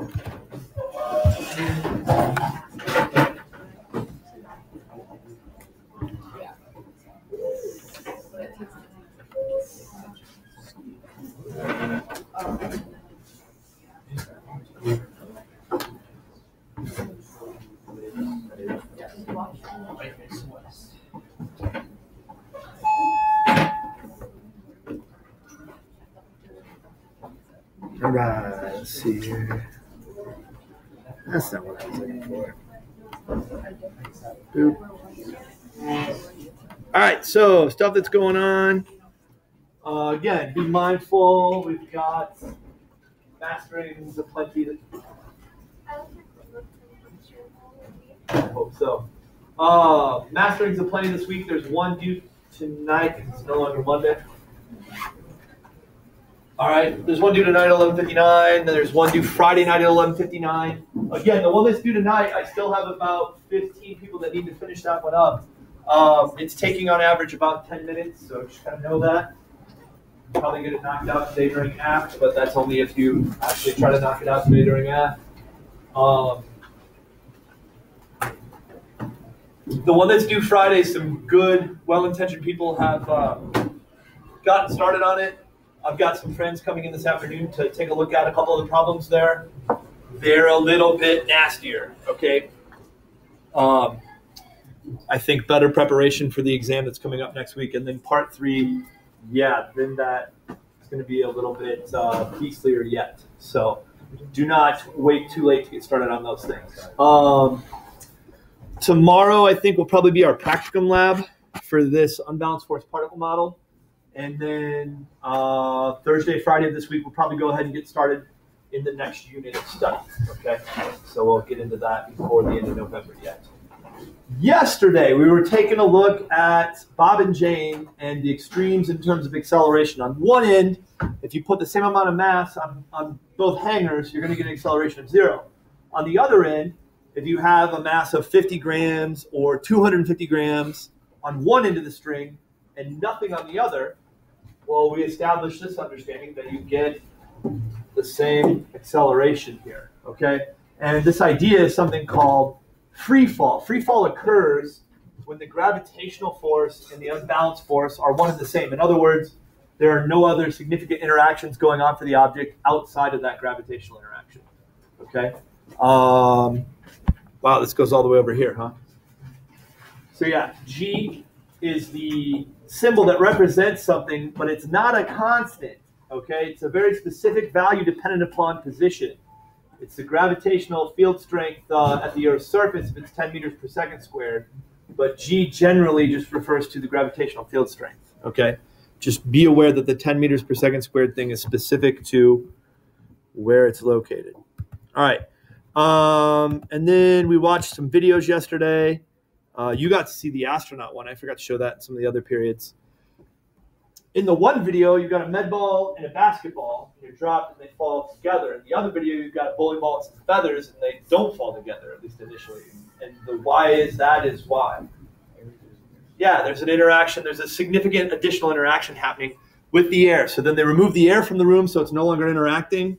All right, let's see here. That's not what I was looking for. Boop. All right, so stuff that's going on. Again, be mindful. We've got masterings aplenty. I hope so. Masterings aplenty this week. There's one due tonight because it's no longer Monday. All right, there's one due tonight at 11:59. Then there's one due Friday night at 11:59. Again, the one that's due tonight, I still have about 15 people that need to finish that one up. It's taking on average about 10 minutes, so just kind of know that. You'll probably get it knocked out today during aft, but that's only if you actually try to knock it out today during aft. The one that's due Friday, some good, well-intentioned people have gotten started on it. I've got some friends coming in this afternoon to take a look at a couple of the problems there. They're a little bit nastier, okay? I think better preparation for the exam that's coming up next week. And then part 3, yeah, then that is going to be a little bit beastlier yet. So do not wait too late to get started on those things. Tomorrow, I think, will probably be our practicum lab for this unbalanced force particle model. And then Thursday, Friday of this week, we'll probably go ahead and get started in the next unit of study, okay? So we'll get into that before the end of November yet. Yesterday, we were taking a look at Bob and Jane and the extremes in terms of acceleration. On one end, if you put the same amount of mass on both hangers, you're going to get an acceleration of 0. On the other end, if you have a mass of 50 grams or 250 grams on one end of the string and nothing on the other, well, we established this understanding that you get the same acceleration here, okay? And this idea is something called free fall. Free fall occurs when the gravitational force and the unbalanced force are one and the same. In other words, there are no other significant interactions going on for the object outside of that gravitational interaction, okay? Wow, this goes all the way over here, huh? So yeah, G is the symbol that represents something, but it's not a constant, okay? It's a very specific value dependent upon position. It's the gravitational field strength at the Earth's surface if it's 10 meters per second squared, but G generally just refers to the gravitational field strength, okay? Just be aware that the 10 meters per second squared thing is specific to where it's located. All right. And then we watched some videos yesterday. You got to see the astronaut one. I forgot to show that in some of the other periods. In the one video, you've got a med ball and a basketball, and you're dropped and they fall together. In the other video, you've got a bowling ball and some feathers, and they don't fall together, at least initially. And the why is that is why. Yeah, there's an interaction. There's a significant additional interaction happening with the air. So then they remove the air from the room so it's no longer interacting.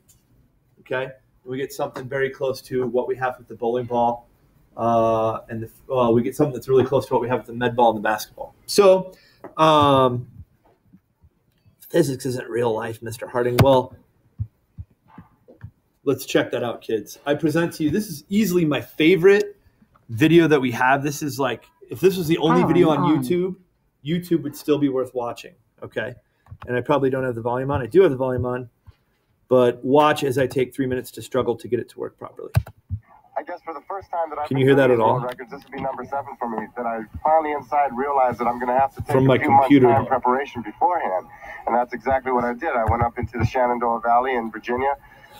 Okay? We get something very close to what we have with the bowling ball. We get something that's really close to what we have with the med ball and the basketball. So, physics isn't real life, Mr. Harding. Well, let's check that out, kids. I present to you, this is easily my favorite video that we have. This is like, if this was the only video on YouTube, YouTube would still be worth watching, okay? And I probably don't have the volume on. I do have the volume on, but watch as I take 3 minutes to struggle to get it to work properly. I guess for the first time that I've Can you hear that at all? Records, this would be number 7 for me, that I finally inside realized that I'm going to have to take From my a few computer. months' time preparation beforehand. And that's exactly what I did. I went up into the Shenandoah Valley in Virginia.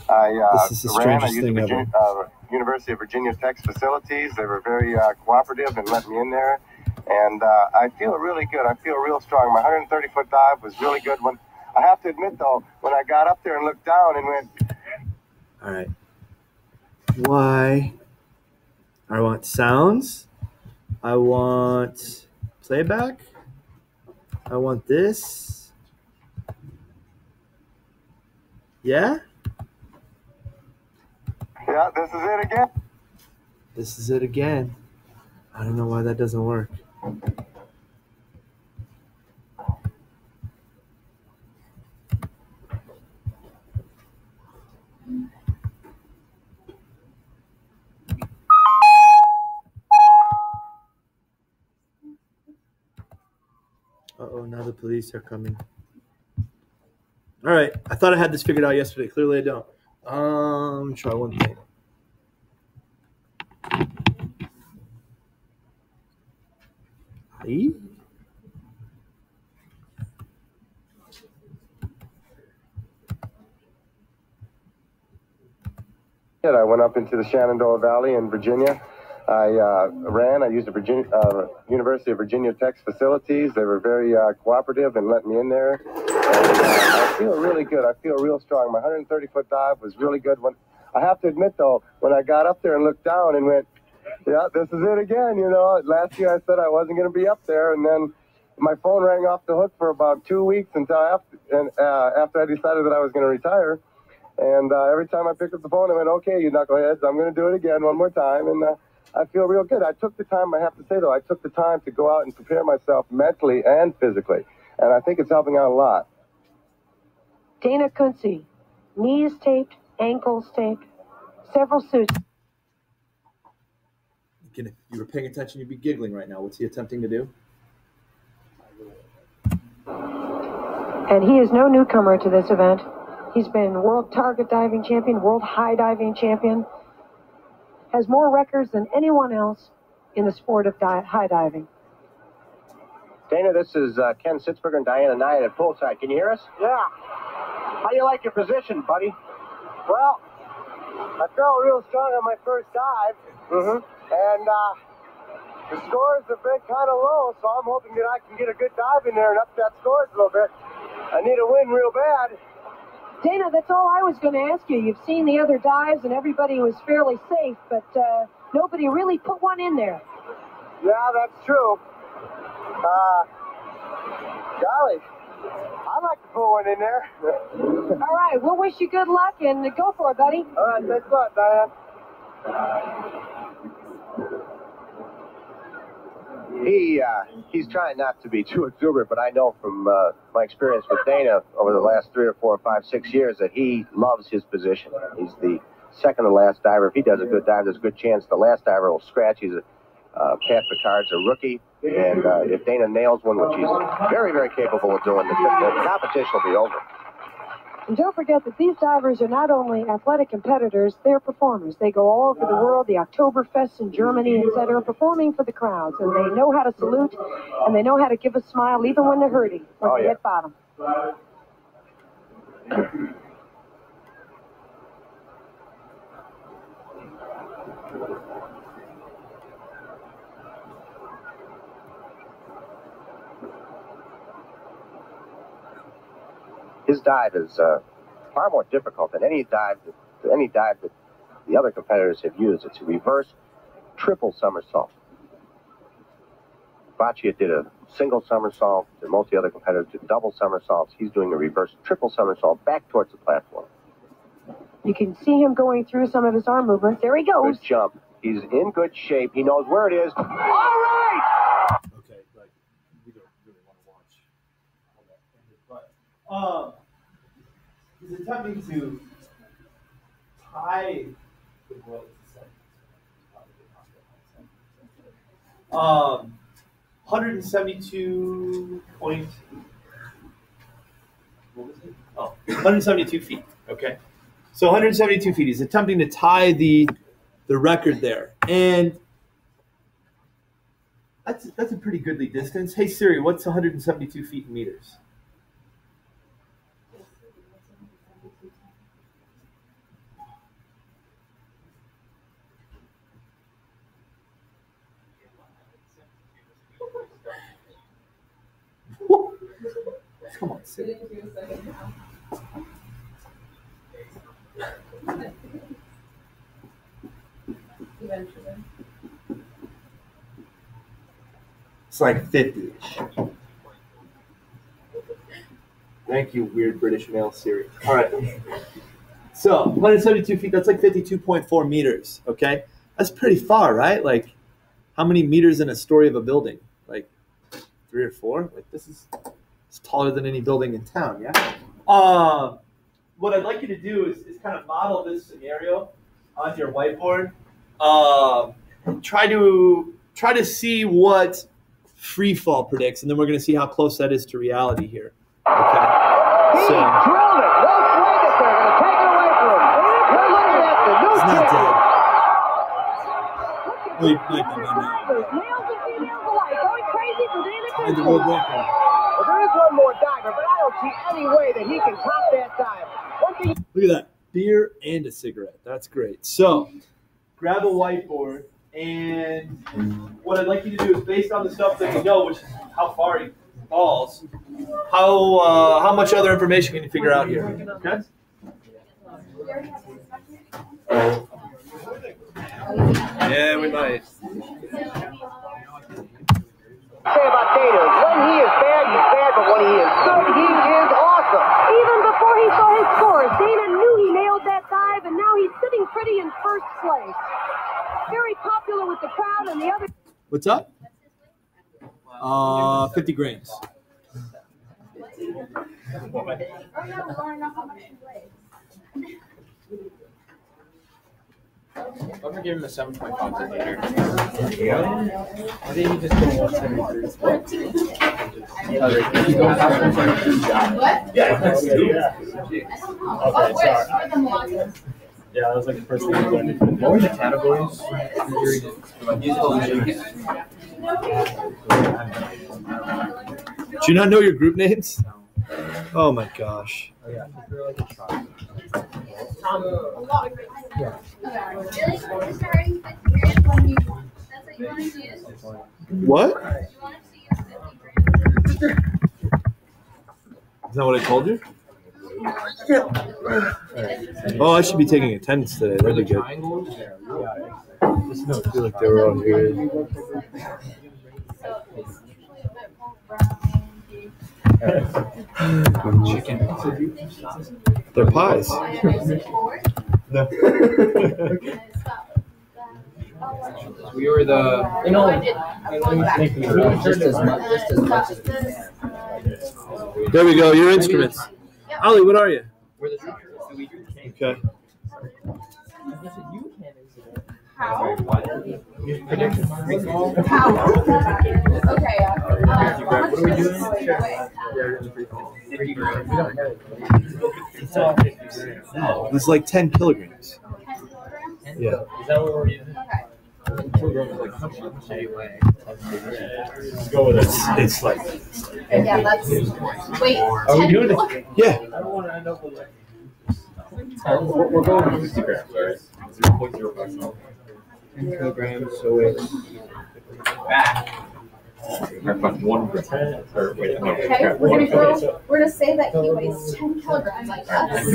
This is the strangest thing ever. University of Virginia Tech's facilities. They were very cooperative and let me in there. And I feel really good. I feel real strong. My 130-foot dive was really good. When I have to admit, though, when I got up there and looked down and went... All right. Why? I want sounds. I want playback. I want this. Yeah, this is it again. This is it again. I don't know why that doesn't work. Uh-oh, now the police are coming. All right, I thought I had this figured out yesterday. Clearly I don't. Let me try one thing. Hey? I went up into the Shenandoah Valley in Virginia. I used the University of Virginia Tech's facilities. They were very cooperative and let me in there. And I feel really good. I feel real strong. My 130-foot dive was really good. I have to admit, though, when I got up there and looked down and went, yeah, this is it again, you know. Last year I said I wasn't going to be up there, and then my phone rang off the hook for about 2 weeks until after I decided that I was going to retire. And every time I picked up the phone, I went, okay, you knuckleheads, I'm going to do it again one more time. And I feel real good. I took the time, I have to say, though, I took the time to go out and prepare myself mentally and physically. And I think it's helping out a lot. Dana Kunze, knees taped, ankles taped, several suits. If you were paying attention, you'd be giggling right now. What's he attempting to do? And he is no newcomer to this event. He's been world target diving champion, world high diving champion, has more records than anyone else in the sport of high diving. Dana, this is Ken Sitzberger and Diana Knight at poolside. Can you hear us? Yeah. How do you like your position, buddy? Well, I felt real strong on my first dive. And the scores have been kind of low, so I'm hoping that I can get a good dive in there and up that scores a little bit. I need a win real bad. Dana, that's all I was going to ask you. You've seen the other dives and everybody was fairly safe, but nobody really put one in there. Yeah, that's true. Golly, I'd like to put one in there. All right, we'll wish you good luck and go for it, buddy. All right, thanks a lot, Diane. He's trying not to be too exuberant, but I know from my experience with Dana over the last 3 or 4 or 5, 6 years that he loves his position. He's the second to last diver. If he does a good dive, there's a good chance the last diver will scratch. He's Pat Picard's a rookie, and if Dana nails one, which he's very, very capable of doing, the competition will be over. And don't forget that these divers are not only athletic competitors, they're performers. They go all over the world, the Oktoberfest in Germany, etc., performing for the crowds. And they know how to salute, and they know how to give a smile even when they're hurting, when they hit bottom. His dive is far more difficult than any dive that the other competitors have used. It's a reverse triple somersault. Boccia did a single somersault, and most of the other competitors did double somersaults. He's doing a reverse triple somersault back towards the platform. You can see him going through some of his arm movements. There he goes. Good jump. He's in good shape. He knows where it is. All right! Okay, but we don't really want to watch all that. But he's attempting to tie the world to 172 point. What was it? Oh, 172 feet. Okay, so 172 feet. He's attempting to tie the record there, and that's a pretty goodly distance. Hey Siri, what's 172 feet in meters? Come on, Siri. It's like 50-ish. Thank you, weird British male Siri. All right. So 172 feet, that's like 52.4 meters, okay? That's pretty far, right? Like, how many meters in a story of a building? Like 3 or 4? Like, it's taller than any building in town, yeah? What I'd like you to do is kind of model this scenario on your whiteboard. Try to see what free fall predicts, and then we're going to see how close that is to reality here. Okay. He drilled it. No swing it. They're going to take it away from him. We're looking at the new He's not champion. dead. Wait, Males and females alike going crazy for Dana Find the Christian. world record. Well, there is one more diver, but I don't see any way that he can top that dive. One thing. Look at that. Beer and a cigarette. That's great. So, grab a whiteboard, and what I'd like you to do is, based on the stuff that you know, which is how far he falls, how much other information can you figure out here? Okay? Yeah, we might. Say about Dana, when he is bad, he's bad, but when he is good, he is awesome. Even before he saw his scores, Dana knew he nailed that dive, and now he's sitting pretty in first place. Very popular with the crowd and the other. What's up? 50 grams. I'm gonna give him a 7.5 later. I think he just go 173. What? Yeah, that's Okay, sorry. Yeah, that was like the first thing I learned. What were the categories? Do you not know your group names? Oh my gosh. What? Is that what I told you? Oh, I should be taking attendance today. That'd be good. I feel like they were all here. Chicken. They're pies. No. We were the. Just as much as There we go. Your instruments. Ollie, what are you? we're the. Okay. How? Okay. What are we doing? It's like 10 kilograms. Yeah. Is that what we're using? Let's go with it. It's like. Yeah, let's. Wait. Are we doing it? Yeah. I don't want to end up with like. We're going with 50 grams, right? 0.05. 10 kilograms, so it's Back. 1 gram. Or wait, no. Okay, we're gonna say that he weighs 10 kilograms like us.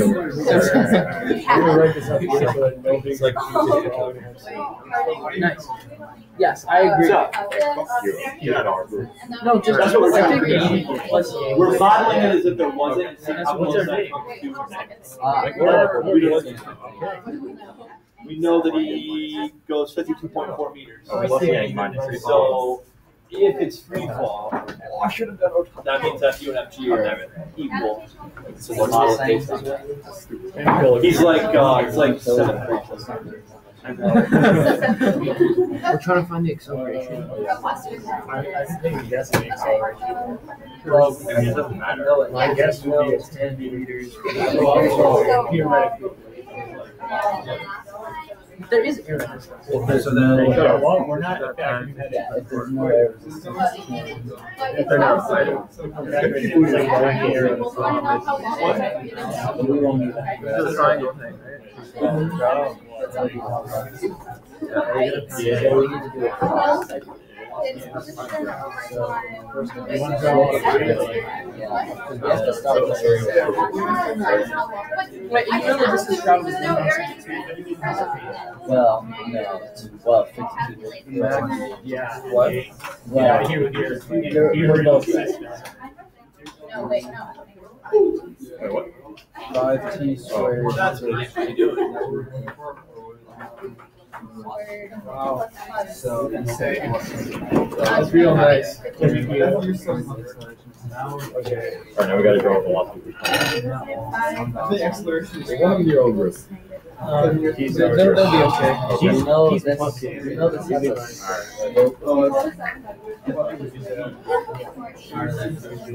It's like. nice. Yes, I agree. So, You're not our group. No, just That's what we're I trying think to do. 80 plus. We're modeling it as if there wasn't. And see That's how what's close their that name. comes to. Whatever. We know that he goes 52.4 meters. Oh, he's getting minus 3. So if it's free fall, I should have done. That means that you and FG are equal. So the model is based on that. He's like 7'3". We're trying to find the acceleration. I think I'm guessing the acceleration. Well, I mean, it doesn't matter. My guess would be it's 10 meters. There is air resistance. So then, we're not affecting that. If there's no air resistance. If they're not excited. We won't need that. It's a triangle thing, Yeah, we need to do it. Wait, you really just described his Well, no, it's 52. Yeah. What? Yeah, Well, here. they're both No, wait, no. Wait, what? 5t squared. That's what you should do. Wow. So insane. That's real nice. Okay. Alright, now we gotta go over the last two. One of your over. He's over here. They'll be okay. He's this. plus You know this is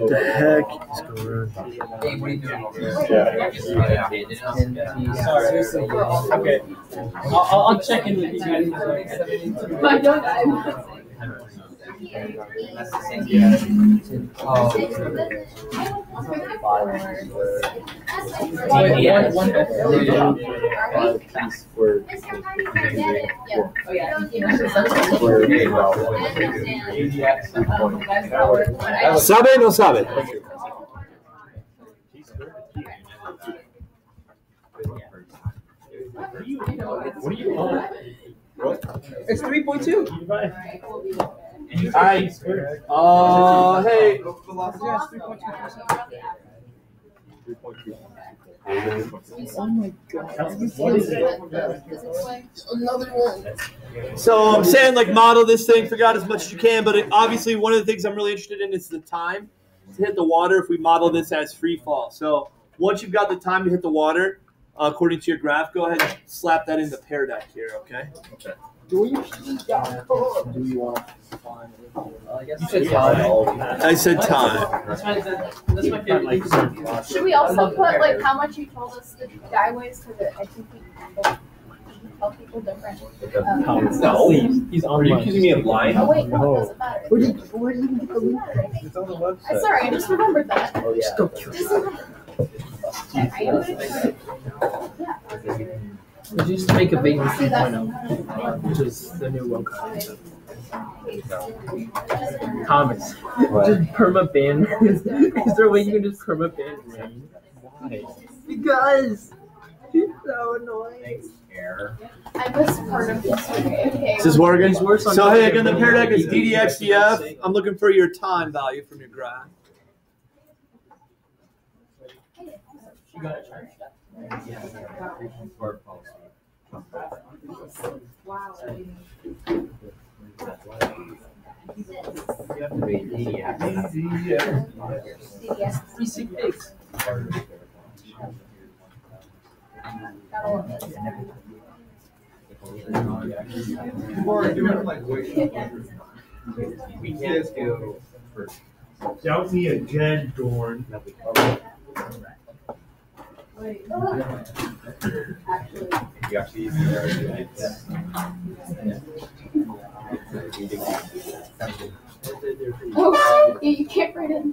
The heck is going on? Hey, what are you doing? Okay. I'll check in with you guys. ¿Sabe o no sabe? What do you call it? It's 3.2. Hey. Oh my god. What is it? Another one. So I'm saying like model this thing, figure out as much as you can, but obviously one of the things I'm really interested in is the time to hit the water if we model this as free fall. So once you've got the time to hit the water, according to your graph, go ahead and slap that in the pear deck here, okay? Okay. Do you want to find I guess You said time. I said time. That's my favorite. Should we also put like how much you told us the guy weighs? Because I think we tell people different. No, he's on. Are you accusing me of lying? Oh wait, no, it doesn't matter. Where did you get the link? It's on the website. Sorry, I just remembered that. Oh yeah. We used to make a Vegas 3.0, which is the new one. Comments. Just perma-ban. Is there a way you can just perma-ban Rain? Why? Because it's so annoying. I missed part of this. Okay. This is working. He's worse on So the hey, other again, the than pear deck is the DDXDF. I'm looking for your time value from your graph. You got it charged up. Wow. You have to be Yes. 3 sick pigs. Gotta love this. We can't go first. Doubt me again, Dorn. You actually Oh, yeah, you can't write it.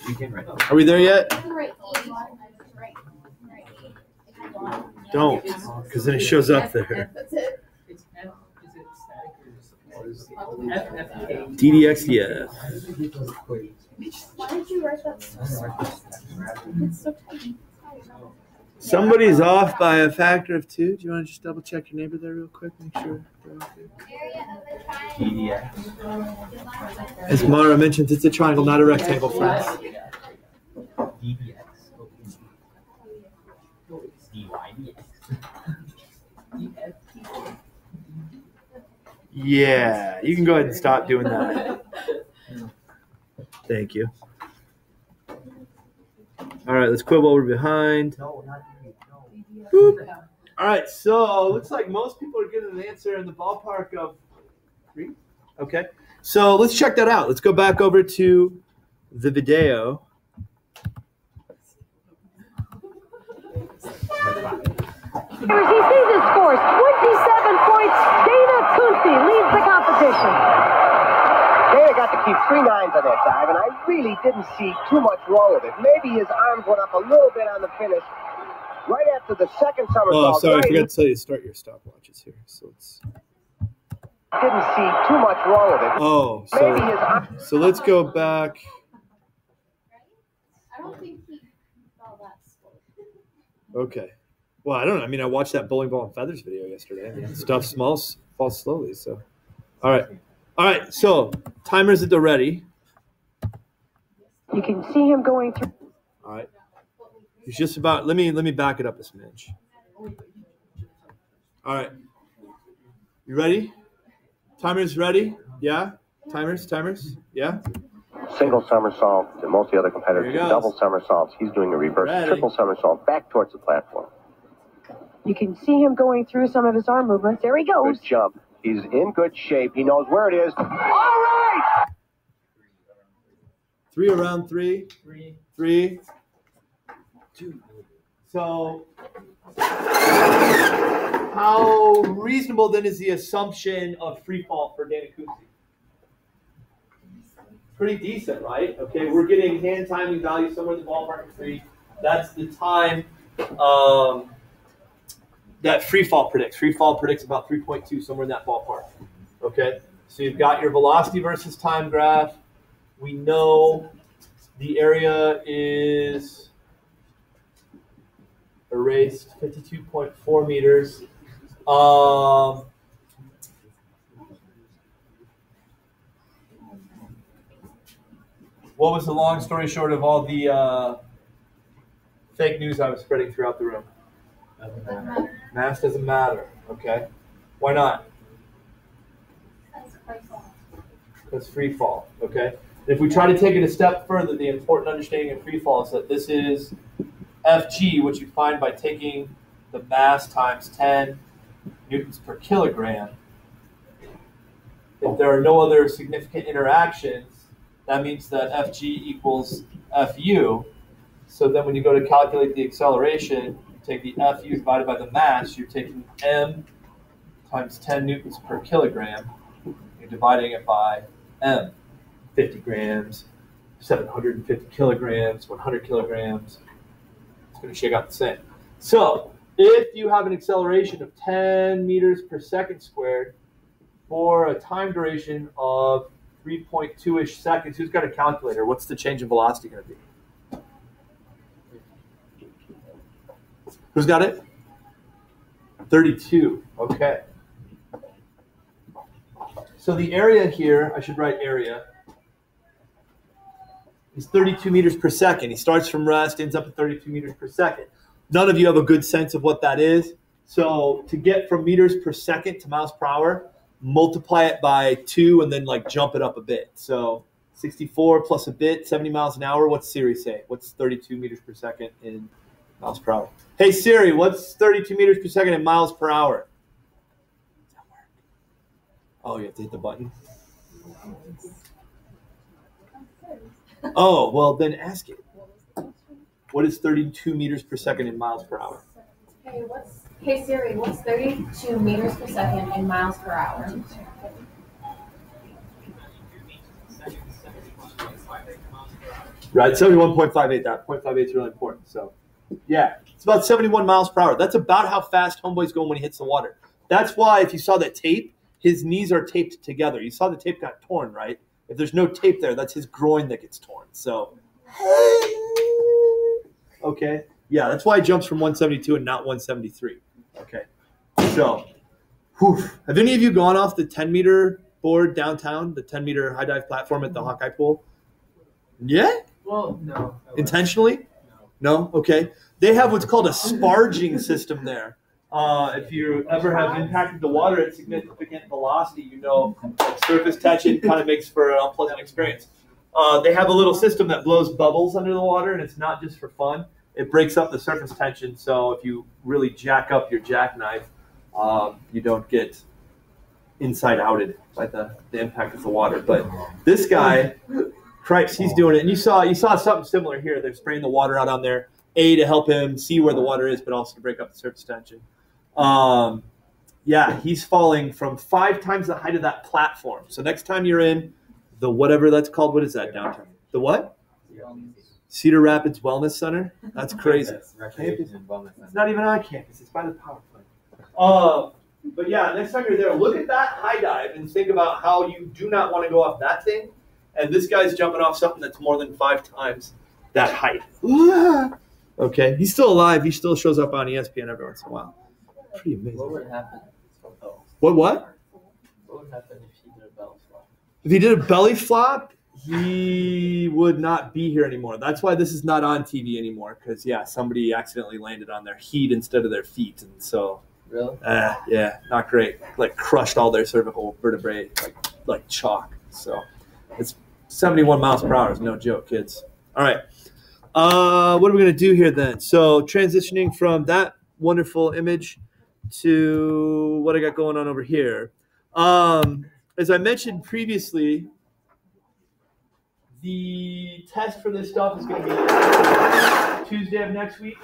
You can write. Are we there yet? You can write E. Right. If you want. Don't, because then it shows up there. That's it. It's F. Is it static or FFK? DDXDF. Why did you write that so small? It's so tiny. Somebody's off by a factor of 2. Do you want to just double check your neighbor there real quick? Make sure. As Mara mentions, it's a triangle, not a rectangle, friends. Yeah, you can go ahead and stop doing that. Thank you. All right, let's quit while we're behind. Boop. All right, so looks like most people are getting an answer in the ballpark of 3. Okay, so let's check that out. Let's go back over to the video. He sees his scores, 27 points. Dana Tunsi leads the competition. Dana got to keep 3 nines on that dive, and I really didn't see too much wrong with it. Maybe his arms went up a little bit on the finish. Right after the second somersault. Oh, sorry, I forgot to tell you to start your stopwatches here. So it's. Didn't see too much wrong with it. Oh, Maybe his arms. so let's go back. I don't think he fell that slow. Okay. Well, I don't know. I mean, I watched that bowling ball and feathers video yesterday. I mean, stuff falls slowly. So, all right. So timers at the ready. You can see him going through. All right. He's just about. Let me back it up a smidge. All right. You ready? Timers ready? Yeah. Timers. Yeah. Single somersault, and most of the other competitors do double somersaults. He's doing a reverse triple somersault back towards the platform. You can see him going through some of his arm movements. There he goes. Good jump. He's in good shape. He knows where it is. All right! 3 around 3. 3. 2. So, how reasonable then is the assumption of free fall for Dana Koopse? Pretty decent, right? Okay, we're getting hand timing value somewhere in the ballpark of 3. That's the time that free fall predicts. Free fall predicts about 3.2, somewhere in that ballpark. Okay, so you've got your velocity versus time graph. We know the area is erased 52.4 meters. What was the long story short of all the fake news I was spreading throughout the room? Mass doesn't matter. Okay. Why not? That's free fall. Okay. If we try to take it a step further, the important understanding of free fall is that this is Fg, which you find by taking the mass times 10 newtons per kilogram. If there are no other significant interactions, that means that Fg equals Fu. So then when you go to calculate the acceleration, you take the Fu divided by the mass, you're taking m times 10 newtons per kilogram. You're dividing it by m, 50 grams, 750 kilograms, 100 kilograms. It's going to shake out the same. So if you have an acceleration of 10 meters per second squared for a time duration of 3.2-ish seconds, who's got a calculator? What's the change in velocity going to be? Who's got it? 32. Okay. So the area here, I should write area, is 32 meters per second. He starts from rest, ends up at 32 meters per second. None of you have a good sense of what that is. So to get from meters per second to miles per hour, multiply it by 2 and then like jump it up a bit. So 64 plus a bit, 70 miles an hour. What's Siri say? What's 32 meters per second in miles per hour? Hey Siri, what's 32 meters per second in miles per hour? Oh, you have to hit the button. Oh, well then ask it. What is 32 meters per second in miles per hour? Hey Siri, what's 32 meters per second in miles per hour? Right, 71.58. That 0.58 is really important. So, yeah, it's about 71 miles per hour. That's about how fast Homeboy's going when he hits the water. That's why if you saw that tape, his knees are taped together. You saw the tape got torn, right? If there's no tape there, that's his groin that gets torn. So, okay. Yeah, that's why he jumps from 172 and not 173. Okay. So, have any of you gone off the 10-meter board downtown, the 10-meter high dive platform at the Hawkeye Pool? Yeah? Well, no. Intentionally? No? Okay. They have what's called a sparging system there. If you ever have impacted the water at significant velocity, you know surface tension kind of makes for an unpleasant experience. They have a little system that blows bubbles under the water, and it's not just for fun. It breaks up the surface tension, so if you really jack up your jackknife, you don't get inside-outed by the impact of the water. But this guy, Cripes, he's doing it. And you saw something similar here. They're spraying the water out on there, to help him see where the water is, but also to break up the surface tension. Yeah, he's falling from 5 times the height of that platform. So next time you're in the whatever that's called, what is that downtown? The what? Cedar Rapids Wellness Center? That's crazy. It's not even on campus. It's by the power plant. But yeah, next time you're there, look at that high dive and think about how you do not want to go off that thing. And this guy's jumping off something that's more than 5 times that height. Okay, he's still alive. He still shows up on ESPN every once in a while. Pretty amazing. What would happen? What? What would happen if he did a belly flop? If he did a belly flop, He would not be here anymore. That's why this is not on TV anymore. Because somebody accidentally landed on their heat instead of their feet, and so Really? yeah, not great. Like crushed all their cervical vertebrae like chalk. So it's 71 miles per hour is no joke, kids. All right. What are we gonna do here then? So transitioning from that wonderful image to what I got going on over here. As I mentioned previously, the test for this stuff is going to be Tuesday of next week.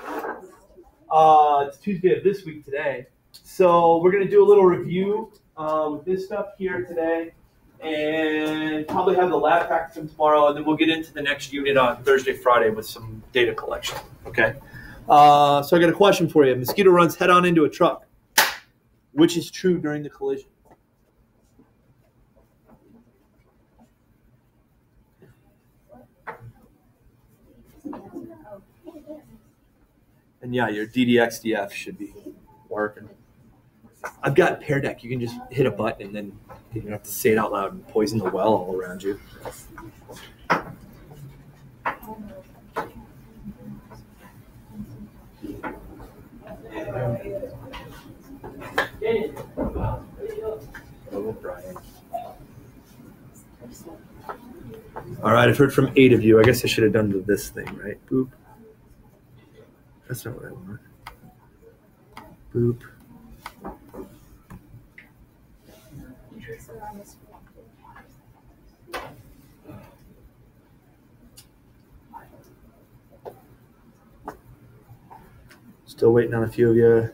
It's Tuesday of this week today. So we're going to do a little review with this stuff here today and probably have the lab practice tomorrow, and then we'll get into the next unit on Thursday, Friday with some data collection. Okay. So I got a question for you. A mosquito runs head-on into a truck. Which is true during the collision? And yeah, your DDXDF should be working. I've got Pear Deck. You can just hit a button and then you don't have to say it out loud and poison the well all around you. Oh, Brian. All right, I've heard from 8 of you. I guess I should have done this thing, right? Boop. That's not what I want. Boop. Still waiting on a few of you.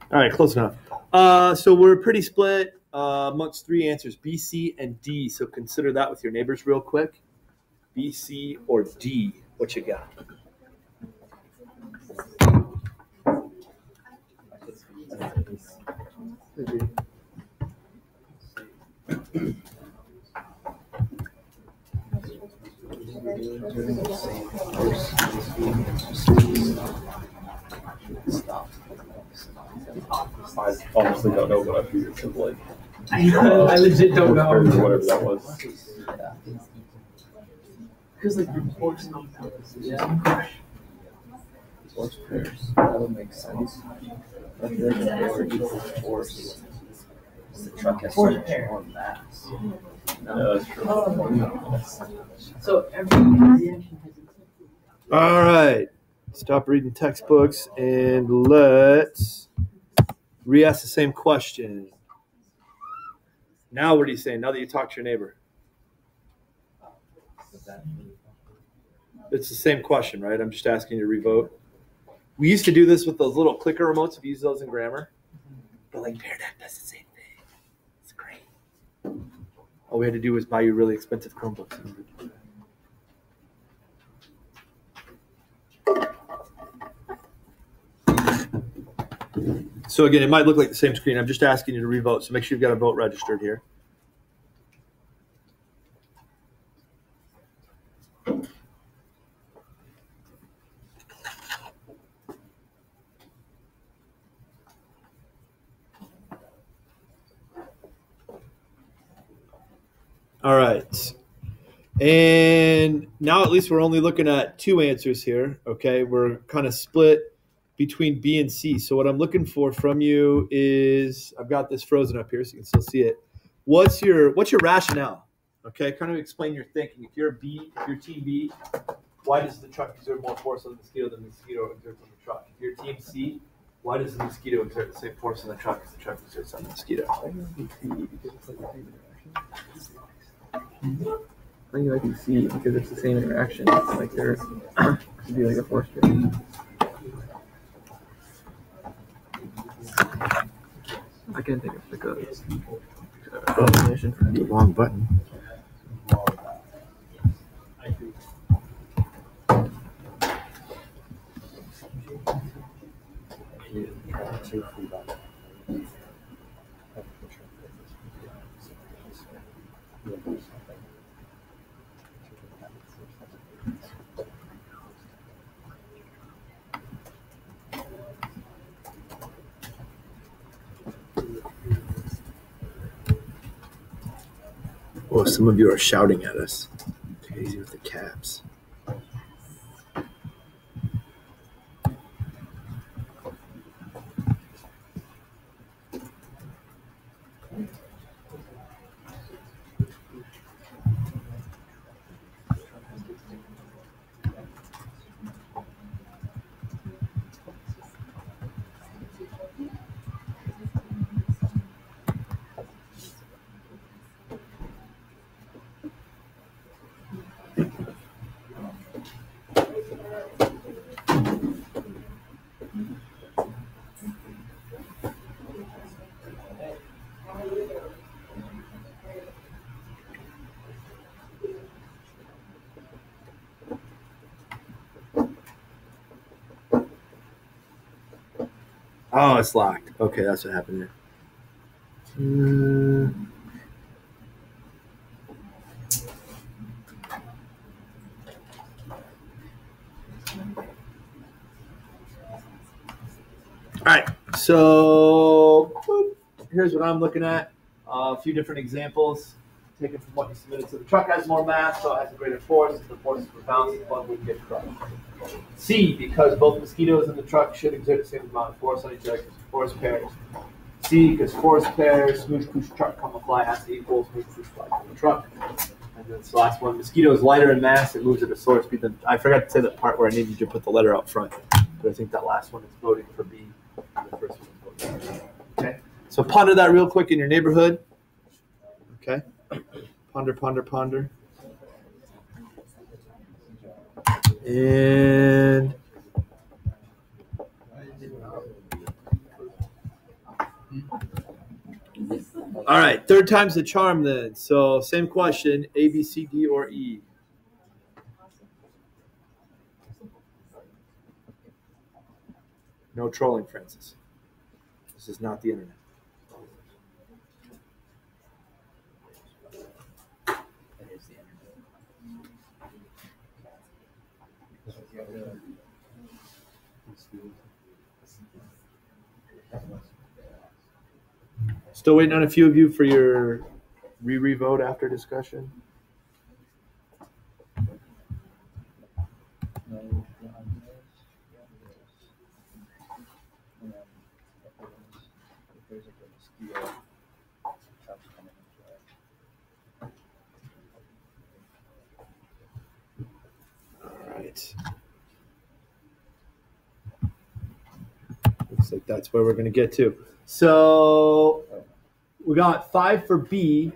All right, close enough. So we're pretty split amongst 3 answers, B, C, and D. So consider that with your neighbors real quick. B, C, or D. What you got? I honestly don't know what I figured it was like. I legit don't know. Or whatever that was. Because like your force yeah. Force pairs. That would make sense. I feel like they were equal force. The truck has so much more mass. No, that's true. So every reaction has All right. Stop reading textbooks and let's re-ask the same question. Now what are you saying? Now that you talked to your neighbor. It's the same question, right? I'm just asking you to revote. We used to do this with those little clicker remotes. We use those in grammar. But like Pear Deck does the same thing. It's great. All we had to do was buy you really expensive Chromebooks. So again, it might look like the same screen. I'm just asking you to revote. So make sure you've got a vote registered here. All right. And now at least we're only looking at 2 answers here. Okay. We're kind of split between B and C. So what I'm looking for from you is, I've got this frozen up here so you can still see it. What's your rationale? Okay. Kind of explain your thinking. If you're B, if you're team B, why does the truck exert more force on the mosquito than the mosquito exerts on the truck? If you're team C, why does the mosquito exert the same force on the truck as the truck exerts on the mosquito? I think I can see because it's the same interaction. Like there should be like a force field. I can't think of like a combination for The wrong button. Oh, some of you are shouting at us. Take it easy with the caps. Oh, it's locked. Okay, that's what happened there. All right, so here's what I'm looking at. A few different examples taken from what you submitted. So the truck has more mass, so it has a greater force. The force is balanced, the bug would get crushed. C, because both mosquitoes and the truck should exert the same amount of force on each other, force pairs. C, because force pairs, smoosh push truck come a fly has to equal smoosh push fly come the truck. And then this last one, mosquito is lighter in mass, it moves at a slower speed than, I forgot to say the part where I needed you to put the letter out front, but I think that last one is voting for B. The first one is voting for B. Okay, so ponder that real quick in your neighborhood. Okay, ponder, ponder, ponder. And all right, third time's the charm then. So same question, A, B, C, D, or E. No trolling, Francis. This is not the internet. Still waiting on a few of you for your re-vote after discussion. All right. Looks like that's where we're going to get to. So we got 5 for B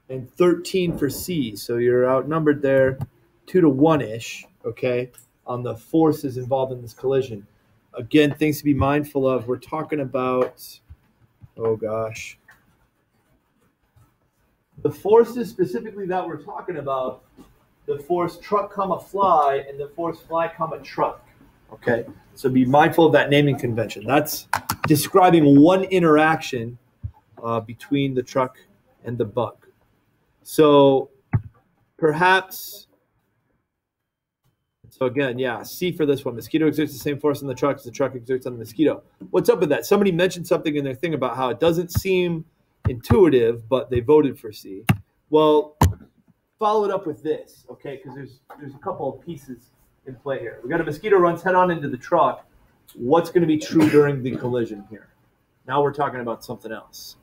and 13 for C. So you're outnumbered there 2 to 1-ish, okay, on the forces involved in this collision. Again, things to be mindful of. We're talking about, oh gosh. The forces specifically that we're talking about, the force truck comma fly and the force fly comma truck, okay? So be mindful of that naming convention. That's describing one interaction between the truck and the bug. So perhaps, so again, yeah, C for this one. Mosquito exerts the same force on the truck as the truck exerts on the mosquito. What's up with that? Somebody mentioned something in their thing about how it doesn't seem intuitive, but they voted for C. Well, follow it up with this, okay? Because there's a couple of pieces in play here. We got a mosquito runs head on into the truck. What's going to be true during the collision here? Now we're talking about something else.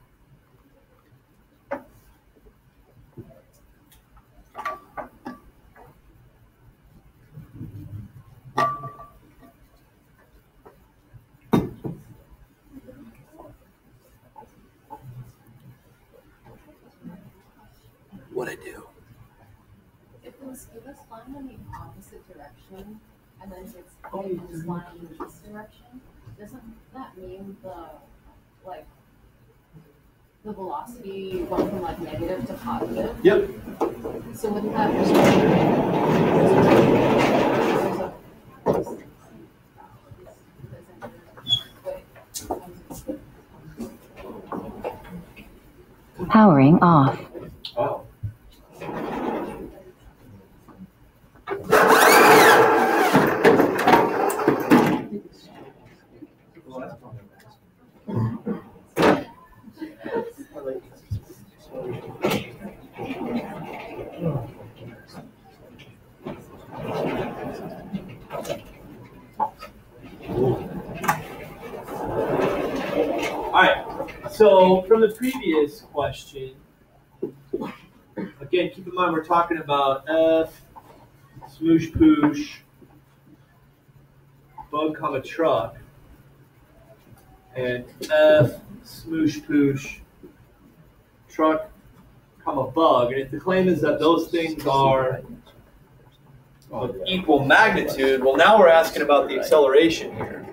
What I do? If the mosquito's flying in the opposite direction and then it's flying in this direction, doesn't that mean the velocity went from like negative to positive? Yep. So wouldn't that Powering off. Oh. So from the previous question, again, keep in mind we're talking about F, smoosh poosh, bug comma truck, and F, smoosh poosh, truck comma bug. And if the claim is that those things are of equal magnitude, well, now we're asking about the acceleration here.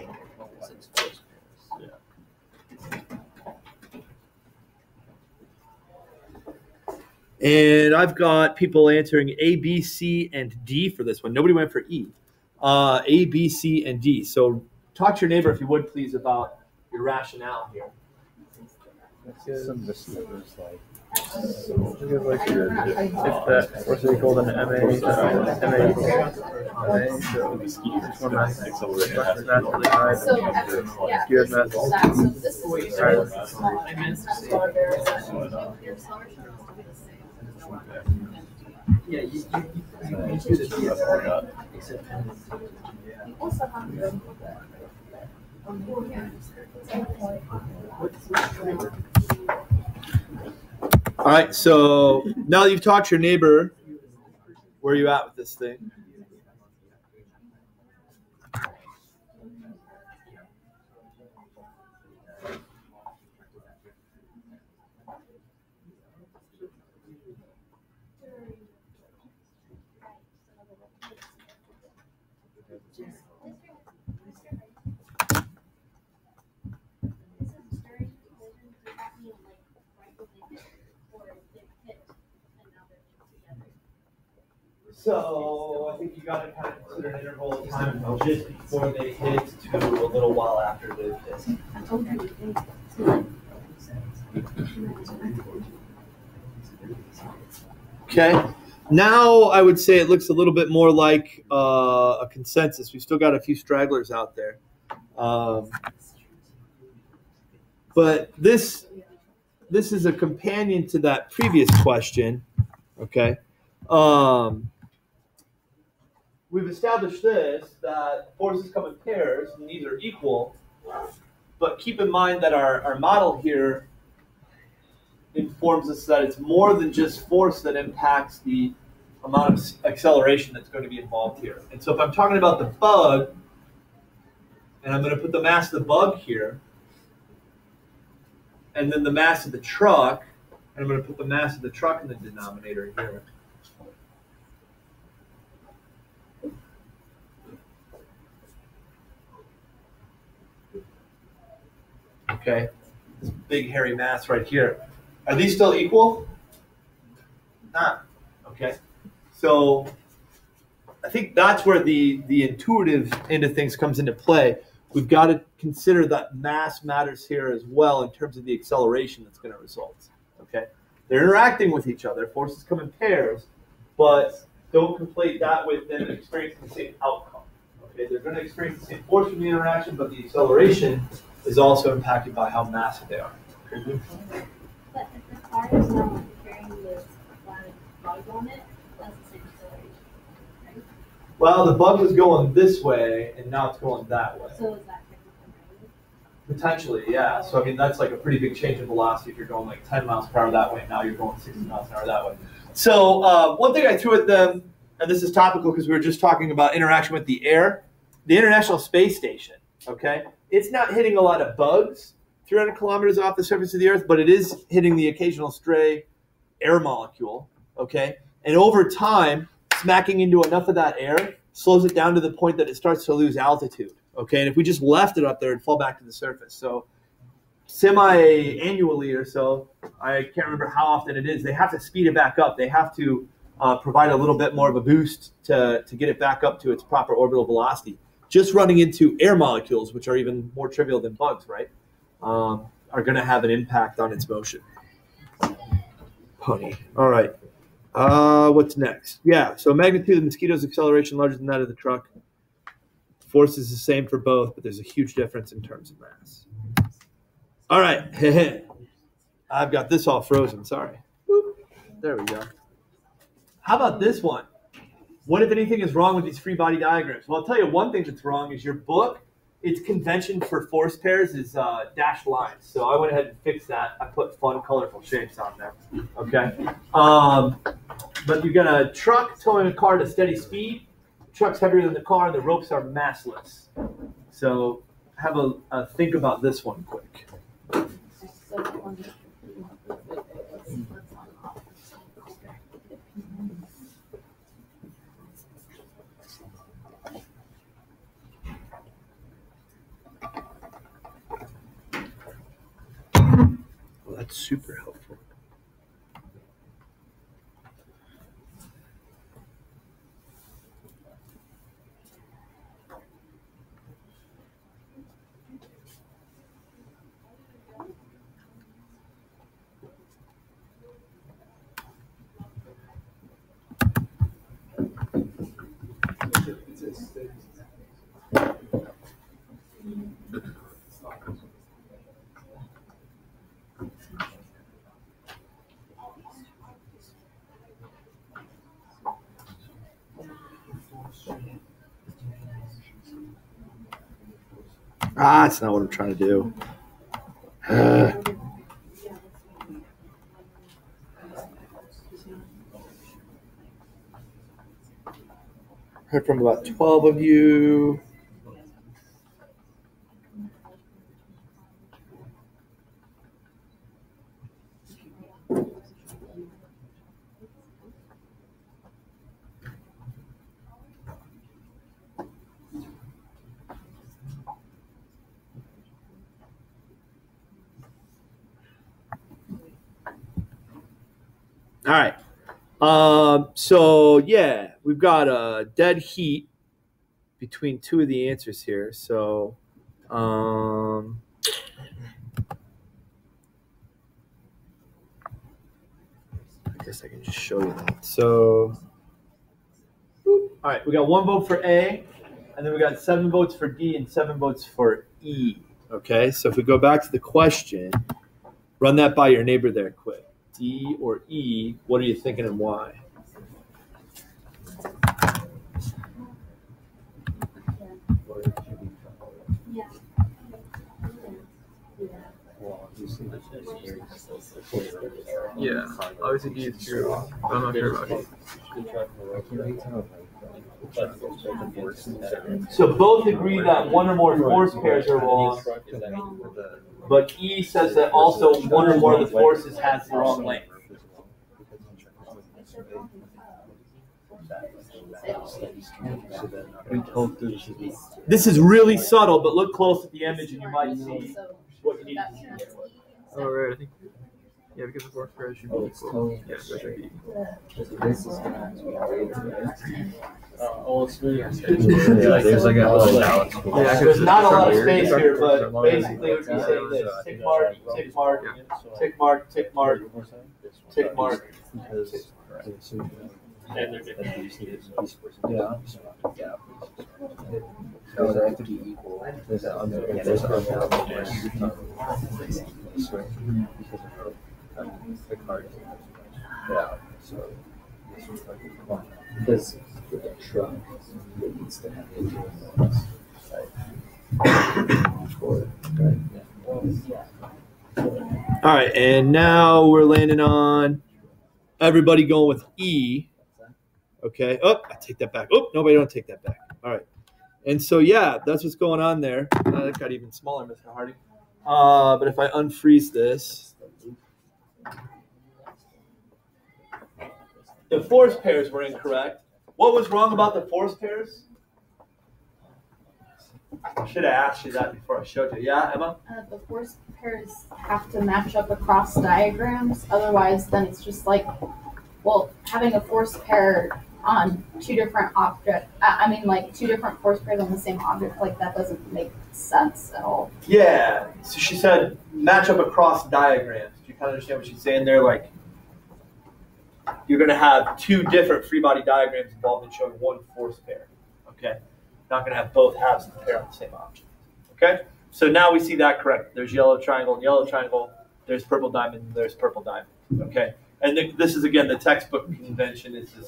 And I've got people answering A, B, C, and D for this one. Nobody went for E. A, B, C, and D. So talk to your neighbor, if you would, please, about your rationale here. Some of this is like, if that force is equal to MA, MA equals MA, so this one has massively high, So, yeah, you have so massive. this is very small. It's not so very small. Your acceleration has to be the same. Yeah, you do the DS except You also have to All right, so now that you've talked to your neighbor, where are you at with this thing? So I think you got to kind of consider an interval of time from just before they hit to a little while after they've hit. Okay. Now I would say it looks a little bit more like a consensus. We've still got a few stragglers out there. But this is a companion to that previous question. Okay. We've established this, that forces come in pairs, and these are equal. But keep in mind that our model here informs us that it's more than just force that impacts the amount of acceleration that's going to be involved here. And so if I'm talking about the bug, and I'm going to put the mass of the bug here, and then the mass of the truck, and I'm going to put the mass of the truck in the denominator here. Okay, this big hairy mass right here. Are these still equal? Not. Okay. So I think that's where the intuitive end of things comes into play. We've got to consider that mass matters here as well in terms of the acceleration that's going to result. Okay. They're interacting with each other. Forces come in pairs, but don't conflate that with them experiencing the same outcome. Okay. They're going to experience the same force from the interaction, but the acceleration is also impacted by how massive they are. Okay. But if the car is not carrying the bug on it, that's the same acceleration, right? Well, the bug was going this way, and now it's going that way. So is that technically negative? Potentially, yeah. So, I mean, that's like a pretty big change in velocity if you're going like 10 miles per hour that way, and now you're going 60 miles an hour that way. So, one thing I threw at them, and this is topical because we were just talking about interaction with the air, the International Space Station, okay? It's not hitting a lot of bugs 300 kilometers off the surface of the Earth, but it is hitting the occasional stray air molecule, okay? And over time, smacking into enough of that air slows it down to the point that it starts to lose altitude, okay? And if we just left it up there, it'd fall back to the surface. So semi-annually or so, I can't remember how often it is, they have to speed it back up. They have to provide a little bit more of a boost to get it back up to its proper orbital velocity. Just running into air molecules, which are even more trivial than bugs, right, are going to have an impact on its motion. Pony. All right. What's next? Yeah, so magnitude of the mosquito's acceleration larger than that of the truck. Force is the same for both, but there's a huge difference in terms of mass. All right. I've got this all frozen. Sorry. Boop. There we go. How about this one? What, if anything, is wrong with these free body diagrams? Well, I'll tell you one thing that's wrong is your book its convention for force pairs is dashed lines. So I went ahead and fixed that. I put fun, colorful shapes on there. Okay. But you got a truck towing a car at a steady speed. The truck's heavier than the car, and the ropes are massless. So have a think about this one quick. Well, that's super helpful. That's not what I'm trying to do. Heard from about 12 of you. All right. So yeah, we've got a dead heat between two of the answers here. So, I guess I can just show you that. So, all right, we got 1 vote for A, and then we got 7 votes for D and 7 votes for E. Okay, so if we go back to the question, run that by your neighbor there quick. D or E, what are you thinking and why? Yeah, obviously D is true. I'm not sure about it. So both agree that one or more force pairs are wrong, but E says that also one or more of the forces has the wrong length. This is really subtle, but look close at the image and you might see what you need to see. Oh, right, I think. Yeah, because the force pairs should be equal. Yeah, so it should be. There's like a whole balance. Yeah, There's not a lot of space here, but basically it would be saying this: tick mark, tick mark, tick mark, tick mark, tick mark. Yeah. So they have to be equal. There's an unbound. There's an unbound. The card. Yeah. So because with the truck, it needs to have influence. All right, and now we're landing on everybody going with E. Okay. Oh, I take that back. Oh, nobody don't take that back. All right. And so, yeah, that's what's going on there. That got even smaller, Mr. Hardy. But if I unfreeze this, the force pairs were incorrect. What was wrong about the force pairs? I should have asked you that before I showed you. Yeah, Emma? The force pairs have to match up across diagrams. Otherwise, then it's just like, well, having a force pair on two different objects, like two different force pairs on the same object, like that doesn't make sense at all. Yeah. So she said match up across diagrams. Do you kind of understand what she's saying there? Like, you're going to have two different free body diagrams involved in showing one force pair. Okay? Not going to have both halves of the pair on the same object. Okay? So now we see that correct. There's yellow triangle and yellow triangle. There's purple diamond and there's purple diamond. Okay? And this is, again, the textbook convention is this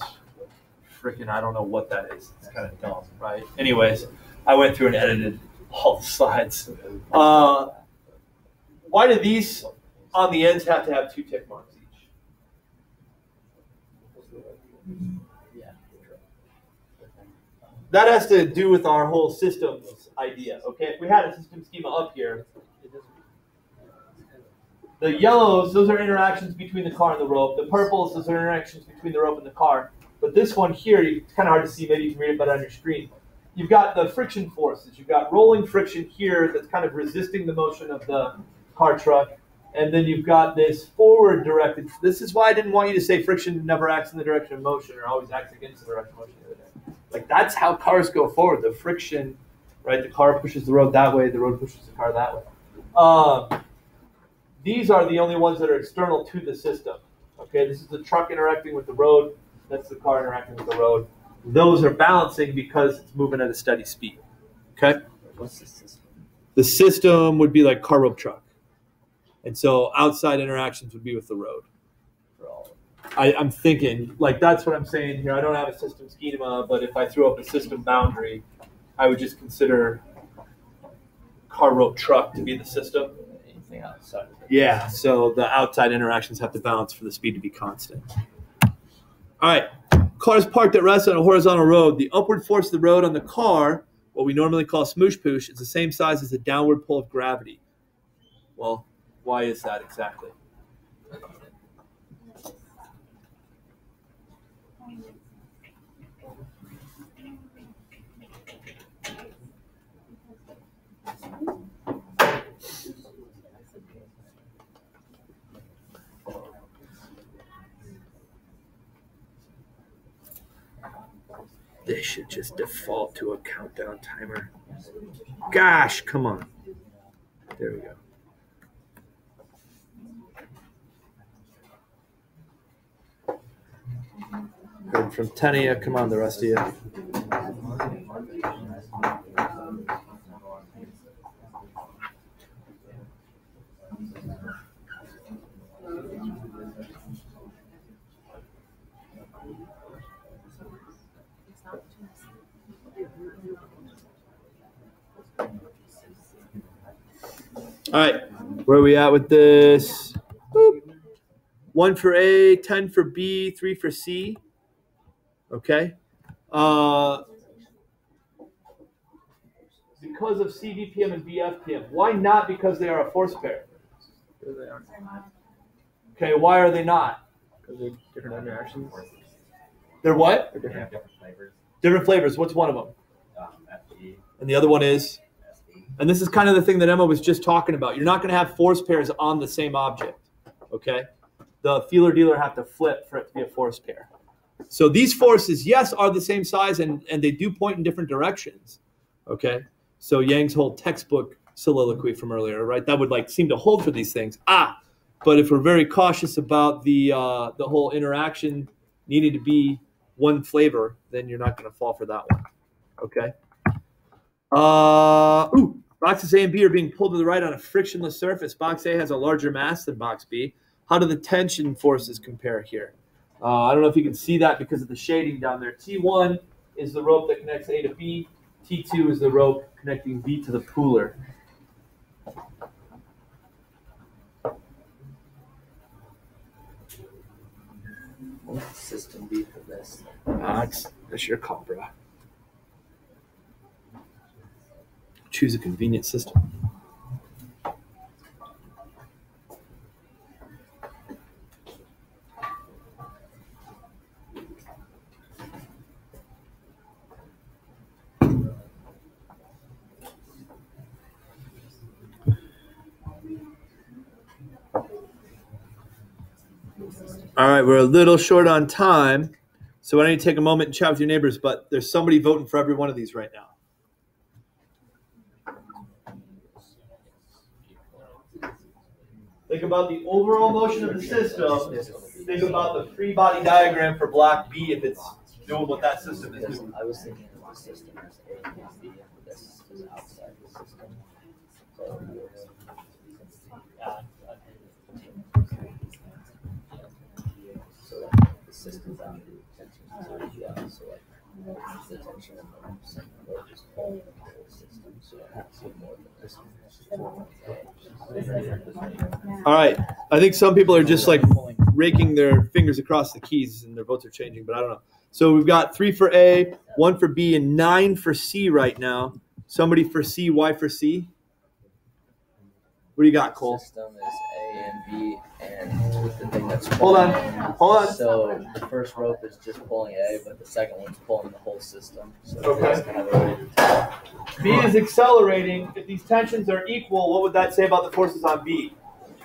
freaking, I don't know what that is. It's kind of dumb, right? Anyways, I went through and edited all the slides. Why do these on the ends have to have 2 tick marks each? That has to do with our whole systems idea. Okay, if we had a system schema up here, the yellows, those are interactions between the car and the rope. The purples, those are interactions between the rope and the car. But this one here, it's kind of hard to see. Maybe you can read it better on your screen. You've got the friction forces. You've got rolling friction here that's kind of resisting the motion of the car truck. And then you've got this forward directed. This is why I didn't want you to say friction never acts in the direction of motion or always acts against the direction of motion the other day. Like, that's how cars go forward. The friction, right? The car pushes the road that way. The road pushes the car that way. These are the only ones that are external to the system. Okay, this is the truck interacting with the road. That's the car interacting with the road. Those are balancing because it's moving at a steady speed. Okay? What's the system? The system would be like car, rope, truck. And so outside interactions would be with the road. I'm thinking, like, that's what I'm saying here. I don't have a system schema, but if I threw up a system boundary, I would just consider car, rope, truck to be the system. Anything outside of it. Yeah, so the outside interactions have to balance for the speed to be constant. All right, cars parked at rest on a horizontal road. The upward force of the road on the car, what we normally call smoosh poosh, is the same size as the downward pull of gravity. Well, why is that exactly? This should just default to a countdown timer. Gosh, come on. There we go. Heard from 10 of you. Come on, the rest of you. All right, where are we at with this? Boop. 1 for A, 10 for B, 3 for C. Okay. Because of CVPM and BFPM. Why not because they are a force pair? Because they are. Okay, why are they not? Because they're different interactions. They're what? They're different. Different flavors. Different flavors. What's one of them? FD, And the other one is? SD. And this is kind of the thing that Emma was just talking about. You're not going to have force pairs on the same object. Okay? The feeler dealer have to flip for it to be a force pair. So these forces, yes, are the same size and they do point in different directions. Okay? So Yang's whole textbook soliloquy from earlier, right? That would like seem to hold for these things. But if we're very cautious about the whole interaction needing to be one flavor, then you're not going to fall for that one. Okay? Boxes A and B are being pulled to the right on a frictionless surface. Box A has a larger mass than box B. How do the tension forces compare here? I don't know if you can see that because of the shading down there. T1 is the rope that connects A to B. T2 is the rope connecting B to the pooler. What's the system be for this? That's your call, bro. Choose a convenient system. All right, we're a little short on time, so I need to take a moment and chat with your neighbors, but there's somebody voting for every one of these right now. Think about the overall motion of the system. Think about the free body diagram for block B if it's doing what that system is doing. I was thinking of the system as A and B, and this is outside the system. So the system boundary tension is yeah, so like The tension of the second rope is pulling the whole system, so it has to more than this one. All right. I think some people are just like raking their fingers across the keys and their votes are changing, but I don't know. So we've got 3 for A, 1 for B, and 9 for C right now. Somebody for C, Y for C? What do you got, Cole? The system is A and B, and with the thing that's Hold on. Hold on. So the first rope is just pulling A, but the second one's pulling the whole system. So Okay. that's kind of related to B is accelerating. If these tensions are equal, what would that say about the forces on B?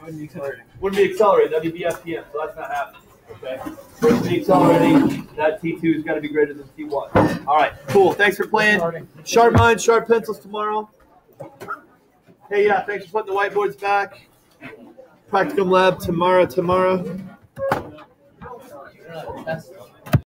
Wouldn't be accelerating. Wouldn't be accelerating. That'd be BFPM, so that's not happening. Okay. For it to be accelerating, that T2 has got to be greater than T1. All right, cool. Thanks for playing. Sharp minds, sharp pencils tomorrow. Hey, yeah, thanks for putting the whiteboards back. Practicum lab tomorrow. That's